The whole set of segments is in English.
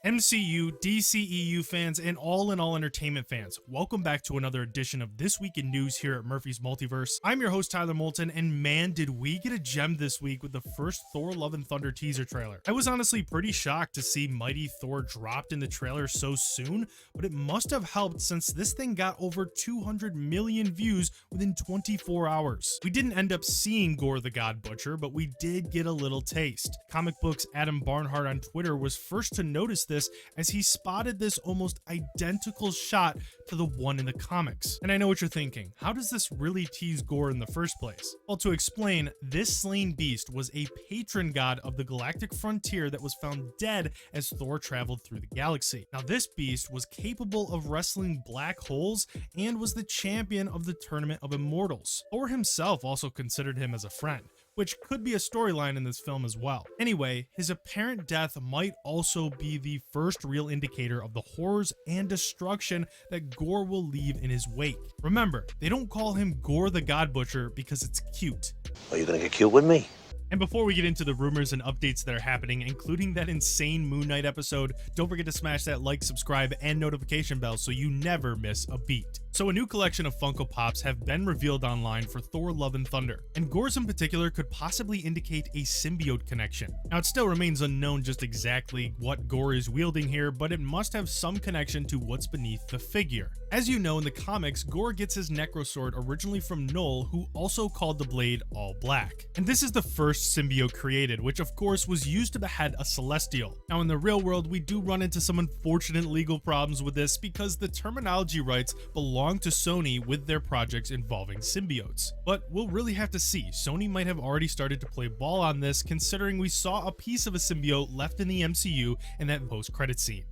MCU, DCEU fans, and all in all entertainment fans, welcome back to another edition of This Week in News here at Murphy's Multiverse. I'm your host Tyler Moulton, and man did we get a gem this week with the first Thor Love and Thunder teaser trailer. I was honestly pretty shocked to see Mighty Thor dropped in the trailer so soon, but it must have helped since this thing got over 200 million views within 24 hours. We didn't end up seeing Gorre the God Butcher, but we did get a little taste. Comic Books Adam Barnhart on Twitter was first to notice this as he spotted this almost identical shot to the one in the comics. And I know what you're thinking, how does this really tease Gorre in the first place? Well, to explain, this slain beast was a patron god of the galactic frontier that was found dead as Thor traveled through the galaxy. Now, this beast was capable of wrestling black holes and was the champion of the Tournament of Immortals. Thor himself also considered him as a friend, which could be a storyline in this film as well. Anyway, his apparent death might also be the first real indicator of the horrors and destruction that Gorre will leave in his wake. Remember, they don't call him Gorre the God Butcher because it's cute. Are you gonna get cute with me? And before we get into the rumors and updates that are happening, including that insane Moon Knight episode, don't forget to smash that like, subscribe, and notification bell so you never miss a beat. So a new collection of Funko Pops have been revealed online for Thor Love and Thunder, and Gorre's in particular could possibly indicate a symbiote connection. Now, it still remains unknown just exactly what Gorre is wielding here, but it must have some connection to what's beneath the figure. As you know, in the comics, Gorre gets his Necrosword originally from Knoll, who also called the blade All Black. And this is the first symbiote created, which of course was used to behead a Celestial. Now, in the real world, we do run into some unfortunate legal problems with this because the terminology rights belong to Sony with their projects involving symbiotes. But we'll really have to see. Sony might have already started to play ball on this, considering we saw a piece of a symbiote left in the MCU in that post-credit scene.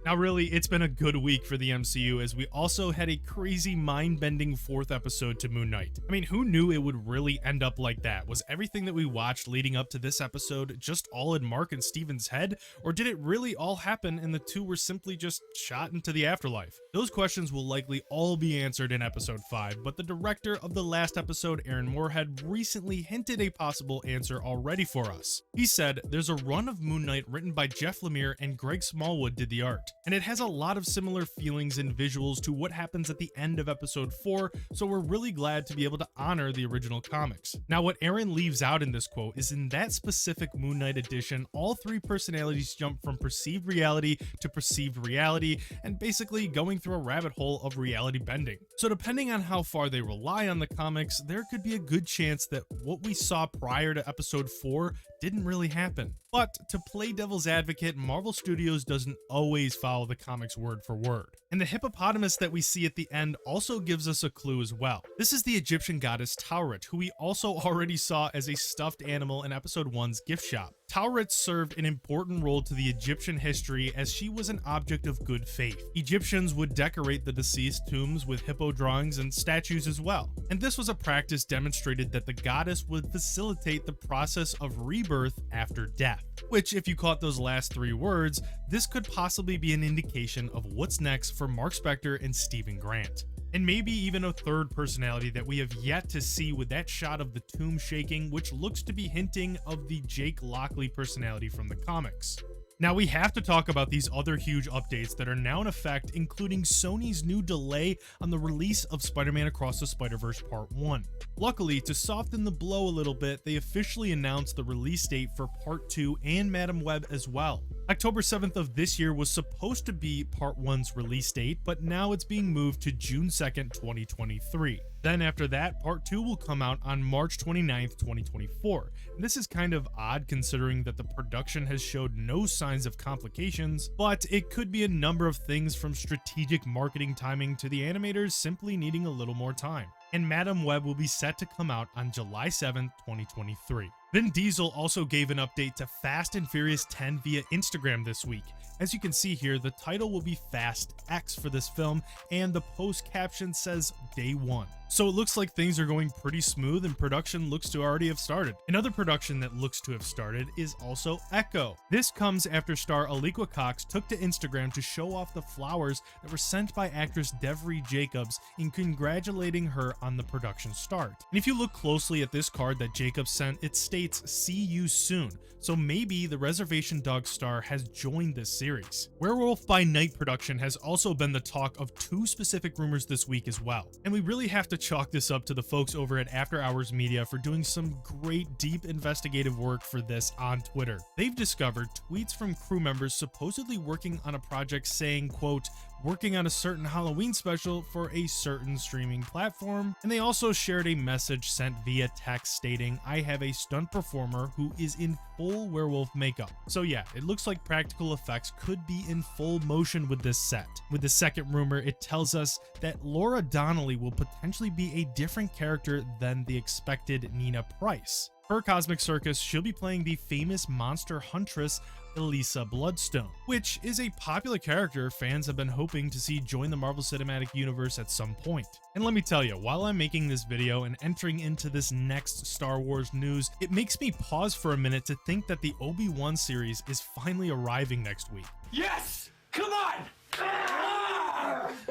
Now really, it's been a good week for the MCU as we also had a crazy mind-bending fourth episode to Moon Knight. I mean, who knew it would really end up like that? Was everything that we watched leading up to this episode just all in Mark and Steven's head? Or did it really all happen and the two were simply just shot into the afterlife? Those questions will likely all be answered in episode 5, but the director of the last episode, Aaron Moorhead, recently hinted a possible answer already for us. He said, "There's a run of Moon Knight written by Jeff Lemire and Greg Smallwood did the art. And it has a lot of similar feelings and visuals to what happens at the end of episode 4, so we're really glad to be able to honor the original comics." Now, what Aaron leaves out in this quote is in that specific Moon Knight edition, all three personalities jump from perceived reality to perceived reality, and basically going through a rabbit hole of reality bending. So depending on how far they rely on the comics, there could be a good chance that what we saw prior to episode 4 didn't really happen. But to play devil's advocate, Marvel Studios doesn't always follow the comics word for word. And the hippopotamus that we see at the end also gives us a clue as well. This is the Egyptian goddess Tauret, who we also already saw as a stuffed animal in episode 1's gift shop. Tauret served an important role to the Egyptian history as she was an object of good faith. Egyptians would decorate the deceased tombs with hippo drawings and statues as well. And this was a practice demonstrated that the goddess would facilitate the process of rebirth after death. Which, if you caught those last 3 words, this could possibly be an indication of what's next for Mark Spector and Stephen Grant. And maybe even a third personality that we have yet to see with that shot of the tomb shaking, which looks to be hinting of the Jake Lockley personality from the comics. Now, we have to talk about these other huge updates that are now in effect, including Sony's new delay on the release of Spider-Man Across the Spider-Verse Part 1. Luckily, to soften the blow a little bit, they officially announced the release date for Part 2 and Madam Web as well. October 7th of this year was supposed to be Part 1's release date, but now it's being moved to June 2nd, 2023. Then after that, Part 2 will come out on March 29th, 2024. And this is kind of odd considering that the production has showed no signs of complications, but it could be a number of things from strategic marketing timing to the animators simply needing a little more time. And Madam Web will be set to come out on July 7th, 2023. Vin Diesel also gave an update to Fast and Furious 10 via Instagram this week. As you can see here, the title will be Fast X for this film, and the post caption says Day 1. So it looks like things are going pretty smooth and production looks to already have started. Another production that looks to have started is also Echo. This comes after star Aliqua Cox took to Instagram to show off the flowers that were sent by actress Devery Jacobs in congratulating her on the production start. And if you look closely at this card that Jacob sent, it states "See you soon," so maybe the Reservation Dogs star has joined this series. Werewolf by Night production has also been the talk of 2 specific rumors this week as well, and we really have to chalk this up to the folks over at After Hours Media for doing some great deep investigative work for this on Twitter. They've discovered tweets from crew members supposedly working on a project saying, quote, "working on a certain Halloween special for a certain streaming platform," and they also shared a message sent via text stating, "I have a stunt performer who is in full werewolf makeup." So yeah, it looks like practical effects could be in full motion with this set. With the second rumor, it tells us that Laura Donnelly will potentially be a different character than the expected Nina Price. Per Cosmic Circus, she'll be playing the famous monster huntress Elisa Bloodstone, which is a popular character fans have been hoping to see join the Marvel Cinematic Universe at some point. And let me tell you, while I'm making this video and entering into this next Star Wars news, it makes me pause for a minute to think that the Obi-Wan series is finally arriving next week. Yes! Come on!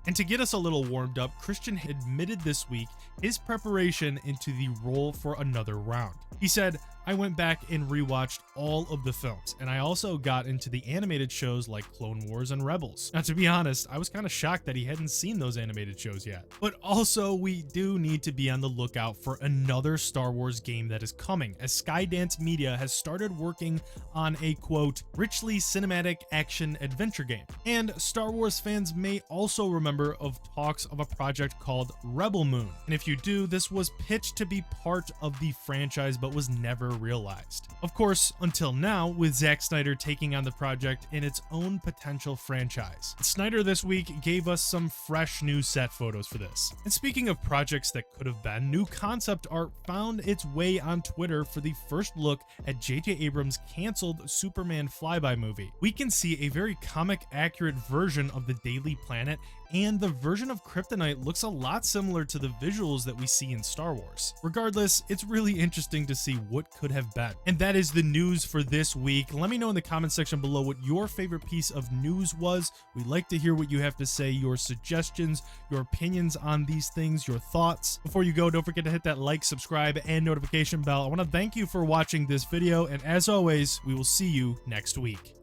And to get us a little warmed up, Christian admitted this week his preparation into the role for another round. He said, "I went back and rewatched all of the films, and I also got into the animated shows like Clone Wars and Rebels." Now, to be honest, I was kind of shocked that he hadn't seen those animated shows yet. But also, we do need to be on the lookout for another Star Wars game that is coming, as Skydance Media has started working on a, quote, "richly cinematic action adventure game." And Star Wars fans may also remember of talks of a project called Rebel Moon. And if you do, this was pitched to be part of the franchise but was never realized. Of course, until now, with Zack Snyder taking on the project in its own potential franchise. Snyder this week gave us some fresh new set photos for this. And speaking of projects that could have been, new concept art found its way on Twitter for the first look at J.J. Abrams' canceled Superman flyby movie. We can see a very comic-accurate version of the Daily Planet, and the version of Kryptonite looks a lot similar to the visuals that we see in Star Wars. Regardless, it's really interesting to see what could have been. And that is the news for this week. Let me know in the comment section below what your favorite piece of news was. We'd like to hear what you have to say, your suggestions, your opinions on these things, your thoughts. Before you go, don't forget to hit that like, subscribe, and notification bell. I want to thank you for watching this video, and as always, we will see you next week.